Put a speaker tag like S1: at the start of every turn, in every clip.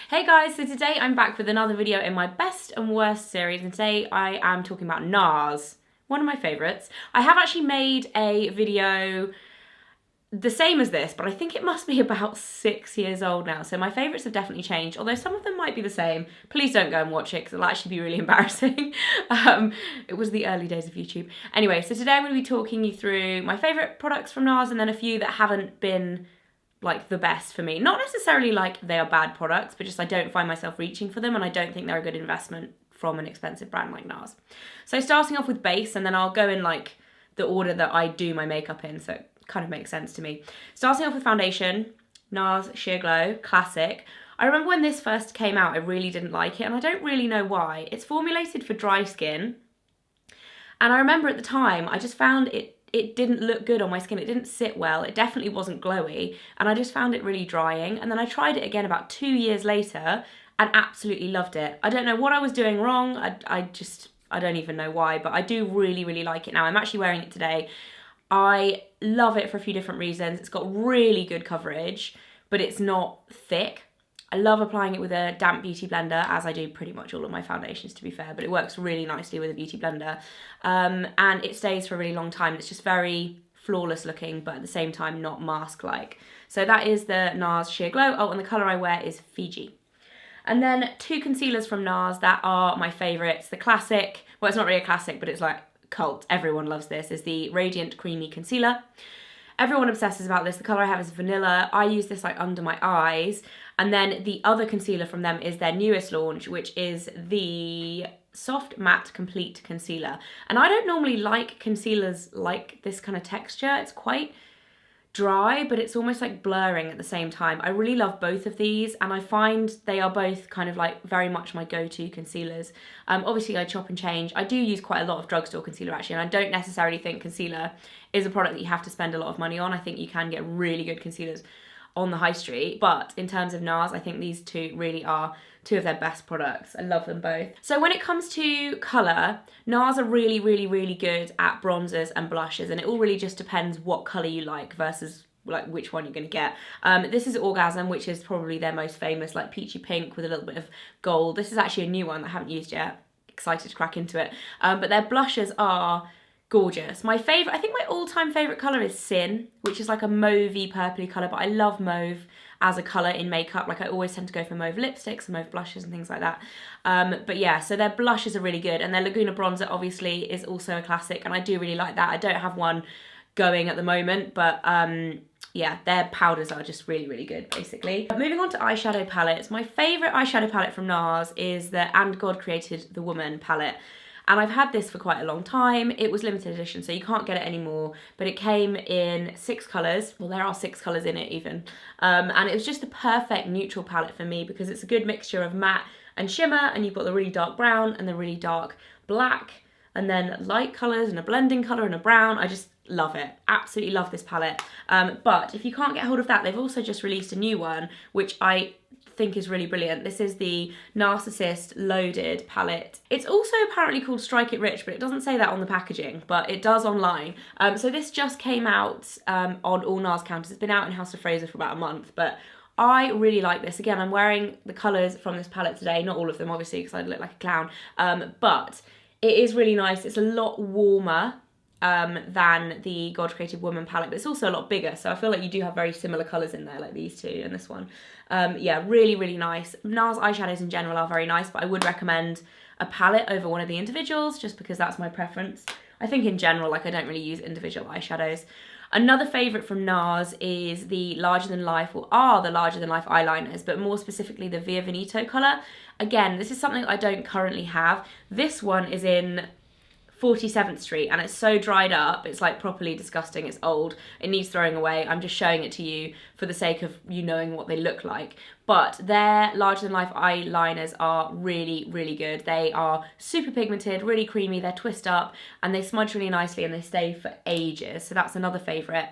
S1: Hey guys, so today I'm back with another video in my best and worst series, and today I am talking about NARS, one of my favourites. I have actually made a video the same as this, but I think it must be about 6 years old now, so my favourites have definitely changed, although some of them might be the same. Please don't go and watch it because it'll actually be really embarrassing. It was the early days of YouTube. Anyway, so today I'm going to be talking you through my favourite products from NARS and then a few that haven't been like the best for me. Not necessarily like they are bad products, but just I don't find myself reaching for them and I don't think they're a good investment from an expensive brand like NARS. So starting off with base, and then I'll go in like the order that I do my makeup in, so it kind of makes sense to me. Starting off with foundation, NARS Sheer Glow Classic. I remember when this first came out, I really didn't like it, and I don't really know why. It's formulated for dry skin, and I remember at the time, I just found it didn't look good on my skin. It didn't sit well. It definitely wasn't glowy, and I just found it really drying. And then I tried it again about 2 years later and absolutely loved it. I don't know what I was doing wrong. I don't even know why, but I do really like it now. I'm actually wearing it today. I love it for a few different reasons. It's got really good coverage, but it's not thick. I love applying it with a damp beauty blender, as I do pretty much all of my foundations, to be fair, but it works really nicely with a beauty blender. And it stays for a really long time. It's just very flawless looking, but at the same time not mask-like. So that is the NARS Sheer Glow. Oh, and the colour I wear is Fiji. And then two concealers from NARS that are my favourites. The classic, well, it's not really a classic, but it's like cult. Everyone loves this, is the Radiant Creamy Concealer. Everyone obsesses about this. The colour I have is vanilla. I use this like under my eyes. And then the other concealer from them is their newest launch, which is the Soft Matte Complete Concealer. And I don't normally like concealers like this kind of texture. It's quite dry, but it's almost like blurring at the same time. I really love both of these, and I find they are both kind of like very much my go-to concealers. Obviously I chop and change. I do use quite a lot of drugstore concealer actually, and I don't necessarily think concealer is a product that you have to spend a lot of money on. I think you can get really good concealers on the high street, but in terms of NARS, I think these two really are two of their best products. I love them both. So when it comes to colour, NARS are really good at bronzers and blushes, and it all really just depends what colour you like versus like which one you're going to get. This is Orgasm, which is probably their most famous, like peachy pink with a little bit of gold. This is actually a new one that I haven't used yet. Excited to crack into it. But their blushes are gorgeous. My favourite, I think my all-time favourite colour is Sin, which is like a mauvey purpley colour, but I love mauve as a colour in makeup. Like I always tend to go for mauve lipsticks and mauve blushes and things like that. But yeah, so their blushes are really good, and their Laguna bronzer obviously is also a classic, and I do really like that. I don't have one going at the moment, but yeah, their powders are just really good, basically. Moving on to eyeshadow palettes, my favourite eyeshadow palette from NARS is the And God Created the Woman palette. And I've had this for quite a long time. It was limited edition, so you can't get it anymore, but it came in 6 colours. Well, there are 6 colours in it even. And it was just the perfect neutral palette for me because it's a good mixture of matte and shimmer, and you've got the really dark brown and the really dark black, and then light colours and a blending colour and a brown. I just love it. Absolutely love this palette. But if you can't get hold of that, they've also just released a new one, which I think is really brilliant. This is the Narsissist Loaded palette. It's also apparently called Strike It Rich, but it doesn't say that on the packaging, but it does online. So this just came out on all NARS counters. It's been out in House of Fraser for about a month, but I really like this. Again, I'm wearing the colours from this palette today, not all of them obviously because I look like a clown, but it is really nice. It's a lot warmer than the God Created Woman palette, but it's also a lot bigger, so I feel like you do have very similar colours in there, like these two and this one. Yeah, really nice. NARS eyeshadows in general are very nice, but I would recommend a palette over one of the individuals, just because that's my preference. I think in general, like I don't really use individual eyeshadows. Another favourite from NARS is the Larger Than Life, or are the Larger Than Life eyeliners, but more specifically the Via Veneto colour. Again, this is something I don't currently have. This one is in 47th Street, and it's so dried up, it's like properly disgusting. It's old, it needs throwing away. I'm just showing it to you for the sake of you knowing what they look like. But their Larger Than Life eyeliners are really good. They are super pigmented, really creamy, they're twist up, and they smudge really nicely, and they stay for ages, so that's another favourite.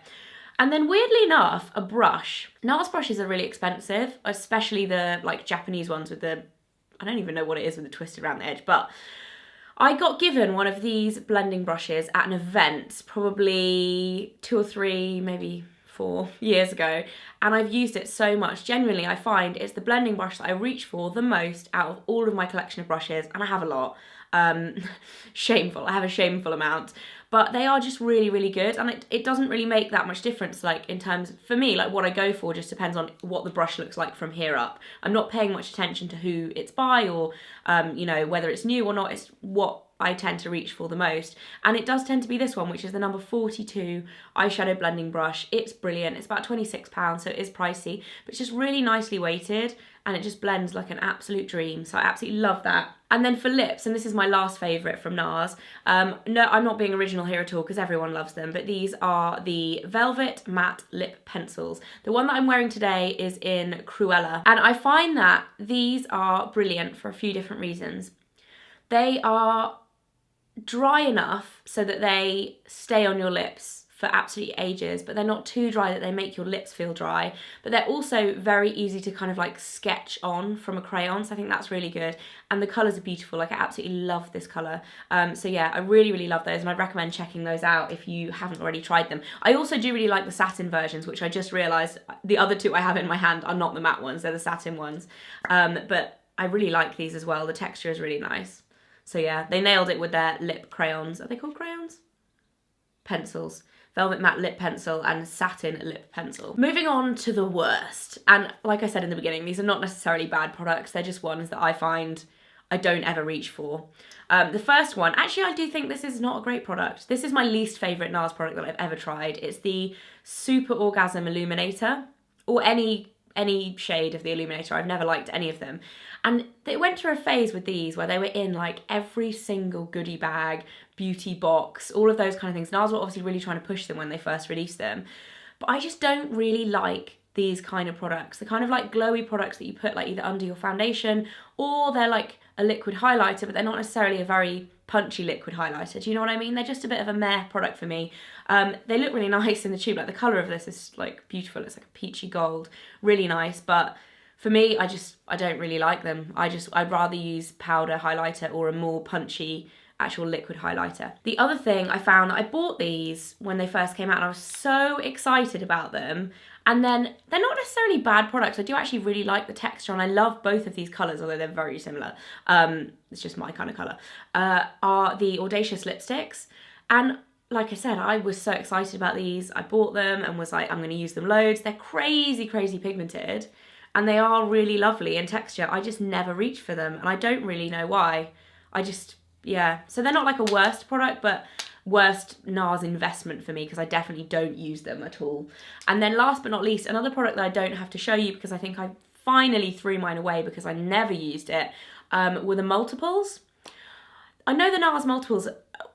S1: And then weirdly enough, a brush. NARS brushes are really expensive, especially the like Japanese ones with the, I don't even know what it is with the twist around the edge, but I got given one of these blending brushes at an event probably 2 or 3, maybe years ago, and I've used it so much. Genuinely, I find it's the blending brush that I reach for the most out of all of my collection of brushes, and I have a lot. Shameful, I have a shameful amount, but they are just really, really good, and it doesn't really make that much difference, like in terms, for me, like what I go for just depends on what the brush looks like from here up. I'm not paying much attention to who it's by or, you know, whether it's new or not. It's what I tend to reach for the most, and it does tend to be this one, which is the number 42 eyeshadow blending brush. It's brilliant. It's about £26, so it is pricey, but it's just really nicely weighted, and it just blends like an absolute dream, so I absolutely love that. And then for lips, and this is my last favourite from NARS, no, I'm not being original here at all because everyone loves them, but these are the Velvet Matte Lip Pencils. The one that I'm wearing today is in Cruella, and I find that these are brilliant for a few different reasons. They are dry enough so that they stay on your lips for absolutely ages, but they're not too dry that they make your lips feel dry, but they're also very easy to kind of like sketch on from a crayon, so I think that's really good, and the colours are beautiful. Like, I absolutely love this colour. So yeah, I really, really love those, and I'd recommend checking those out if you haven't already tried them. I also do really like the satin versions, which I just realised the other two I have in my hand are not the matte ones, they're the satin ones, but I really like these as well. The texture is really nice. So yeah, they nailed it with their lip crayons. Are they called crayons? Pencils. Velvet Matte Lip Pencil and Satin Lip Pencil. Moving on to the worst. And like I said in the beginning, these are not necessarily bad products. They're just ones that I find I don't ever reach for. The first one, actually I do think this is not a great product. This is my least favourite NARS product that I've ever tried. It's the Super Orgasm Illuminator, or any shade of the Illuminator. I've never liked any of them. And they went through a phase with these where they were in like every single goodie bag, beauty box, all of those kind of things. NARS were obviously really trying to push them when they first released them. But I just don't really like these kind of products. The kind of like glowy products that you put like either under your foundation, or they're like a liquid highlighter, but they're not necessarily a very punchy liquid highlighter. Do you know what I mean? They're just a bit of a meh product for me. They look really nice in the tube. Like, the colour of this is like beautiful. It's like a peachy gold, really nice. But for me, I don't really like them. I'd rather use powder highlighter or a more punchy actual liquid highlighter. The other thing I found, that I bought these when they first came out and I was so excited about them, and then they're not necessarily bad products. I do actually really like the texture, and I love both of these colours, although they're very similar. It's just my kind of colour. Are the Audacious Lipsticks. And like I said, I was so excited about these. I bought them and was like, I'm going to use them loads. They're crazy, crazy pigmented, and they are really lovely in texture. I just never reach for them, and I don't really know why. Yeah. So they're not like a worst product, but worst NARS investment for me, because I definitely don't use them at all. And then last but not least, another product that I don't have to show you because I think I finally threw mine away because I never used it, were the multiples. I know the NARS multiples,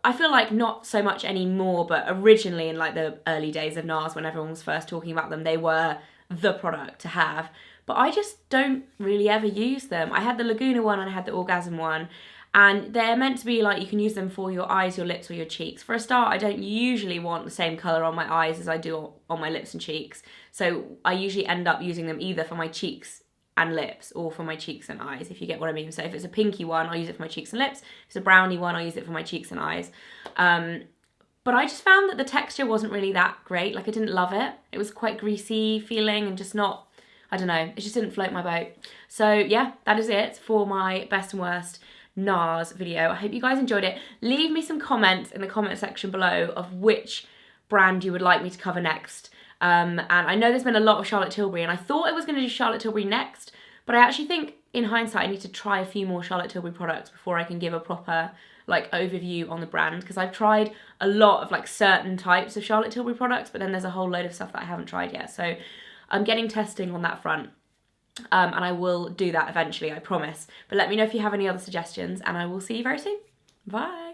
S1: I feel like not so much anymore, but originally in like the early days of NARS, when everyone was first talking about them, they were the product to have. But I just don't really ever use them. I had the Laguna one and I had the Orgasm one, and they're meant to be like, you can use them for your eyes, your lips, or your cheeks. For a start, I don't usually want the same colour on my eyes as I do on my lips and cheeks, so I usually end up using them either for my cheeks and lips or for my cheeks and eyes, if you get what I mean. So if it's a pinky one, I'll use it for my cheeks and lips. If it's a brownie one, I'll use it for my cheeks and eyes. But I just found that the texture wasn't really that great. Like, I didn't love it. It was quite greasy feeling and just not, I don't know, it just didn't float my boat. So yeah, that is it for my best and worst NARS video. I hope you guys enjoyed it. Leave me some comments in the comment section below of which brand you would like me to cover next. And I know there's been a lot of Charlotte Tilbury, and I thought I was going to do Charlotte Tilbury next, but I actually think in hindsight I need to try a few more Charlotte Tilbury products before I can give a proper like overview on the brand, because I've tried a lot of like certain types of Charlotte Tilbury products, but then there's a whole load of stuff that I haven't tried yet. So I'm getting testing on that front. And I will do that eventually, I promise. But let me know if you have any other suggestions, and I will see you very soon. Bye.